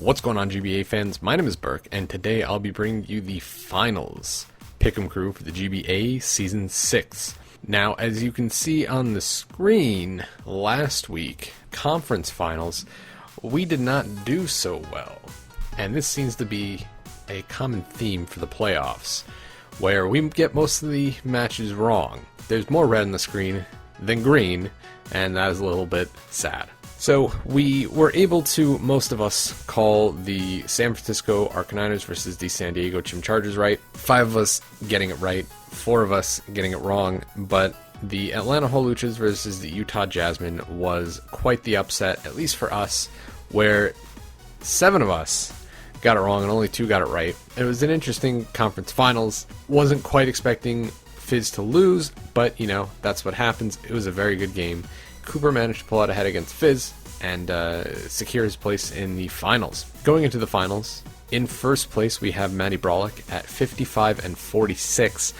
What's going on, GBA fans? My name is Berk, and today I'll be bringing you the finals pick'em crew for the GBA Season 6. Now, as you can see on the screen, last week, conference finals, we did not do so well. And this seems to be a common theme for the playoffs, where we get most of the matches wrong. There's more red on the screen than green, and that is a little bit sad. So we were able to, most of us, call the San Francisco Arcaniners versus the San Diego Chimchargers right. 5 of us getting it right, 4 of us getting it wrong, but the Atlanta Holuchas versus the Utah Jasmine was quite the upset, at least for us, where 7 of us got it wrong and only 2 got it right. It was an interesting conference finals. Wasn't quite expecting Fizz to lose, but you know, that's what happens. It was a very good game. Cooper managed to pull out ahead against Fizz and secure his place in the finals. Going into the finals, in first place we have Matty Brolick at 55 and 46,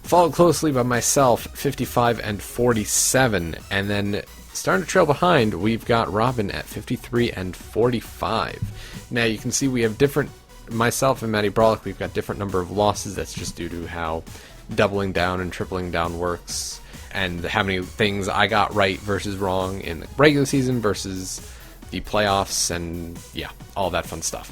followed closely by myself, 55 and 47, and then starting to trail behind, we've got Robin at 53 and 45. Now you can see we have different, myself and Matty Brolick, we've got different number of losses. That's just due to how doubling down and tripling down works, and how many things I got right versus wrong in the regular season versus the playoffs, and yeah, all that fun stuff.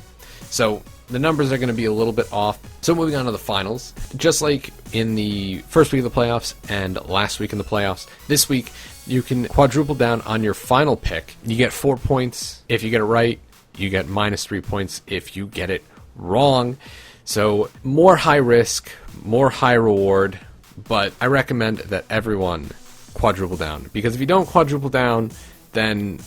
So the numbers are going to be a little bit off. So moving on to the finals, just like in the first week of the playoffs and last week in the playoffs, this week you can quadruple down on your final pick. You get 4 points if you get it right. You get minus 3 points if you get it wrong. So more high risk, more high reward, but I recommend that everyone quadruple down, because if you don't quadruple down, then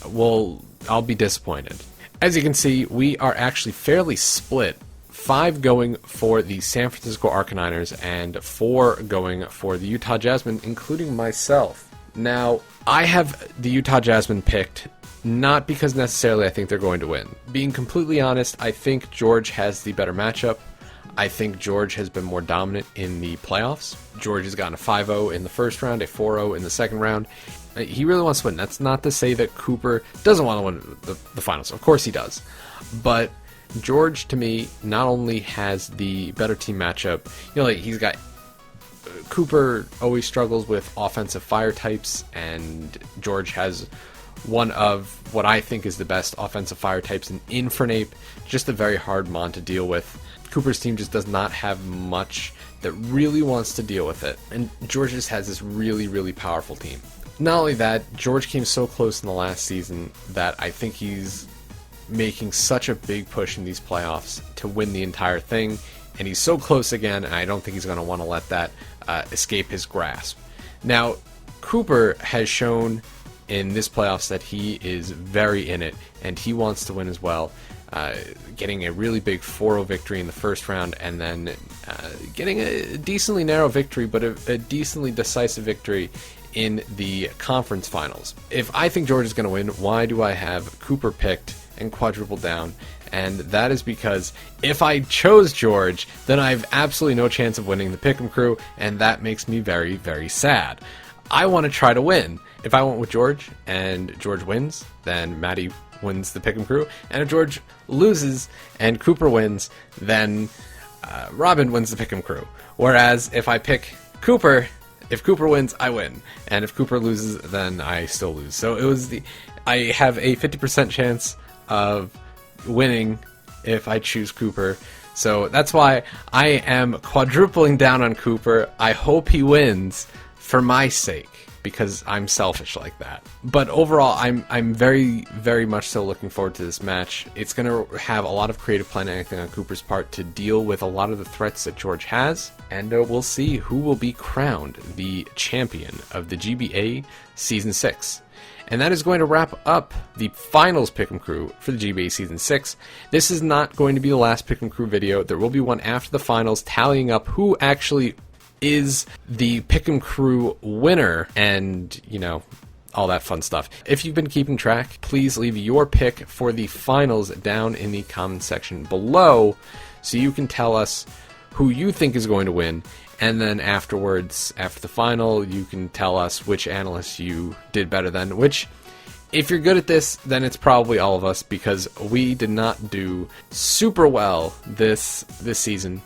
I'll be disappointed. As you can see, we are actually fairly split. 5 going for the San Francisco Arcaniners and 4 going for the Utah Jasmine, including myself. Now, I have the Utah Jasmine picked, not because necessarily I think they're going to win. Being completely honest, I think George has the better matchup. I think George has been more dominant in the playoffs. George has gotten a 5-0 in the first round, a 4-0 in the second round. He really wants to win. That's not to say that Cooper doesn't want to win the finals. Of course he does. But George, to me, not only has the better team matchup, you know, like he's got... Cooper always struggles with offensive fire types, and George has one of what I think is the best offensive fire types in Infernape. Just a very hard mon to deal with. Cooper's team just does not have much that really wants to deal with it, and George just has this really, really powerful team. Not only that, George came so close in the last season that I think he's making such a big push in these playoffs to win the entire thing, and he's so close again, and I don't think he's going to want to let that escape his grasp. Now, Cooper has shown in this playoffs that he is very in it, and he wants to win as well. Getting a really big 4-0 victory in the first round, and then getting a decently narrow victory, but a decently decisive victory in the conference finals. If I think George is going to win, why do I have Cooper picked and quadruple down? And that is because if I chose George, then I have absolutely no chance of winning the Pick'em crew, and that makes me very, very sad. I want to try to win. If I went with George and George wins, then Matty wins the Pick'em crew, and if George loses and Cooper wins, then Robin wins the Pick'em crew. Whereas if I pick Cooper, if Cooper wins, I win, and if Cooper loses, then I still lose. So I have a 50% chance of winning if I choose Cooper. So that's why I am quadrupling down on Cooper. I hope he wins for my sake, because I'm selfish like that. But overall, I'm very, very much so looking forward to this match. It's going to have a lot of creative planning on Cooper's part to deal with a lot of the threats that George has, and we'll see who will be crowned the champion of the GBA Season 6. And that is going to wrap up the finals Pick'em crew for the GBA Season 6. This is not going to be the last Pick'em crew video. There will be one after the finals tallying up who actually is the Pick'em crew winner, and you know, all that fun stuff. If you've been keeping track, please leave your pick for the finals down in the comment section below, so you can tell us who you think is going to win, and then afterwards, after the final, you can tell us which analysts you did better than, which If you're good at this, then it's probably all of us, because we did not do super well this season.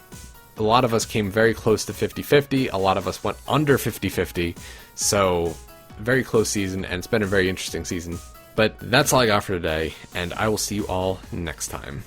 A lot of us came very close to 50-50. A lot of us went under 50-50. So, very close season, and it's been a very interesting season. But that's all I got for today, and I will see you all next time.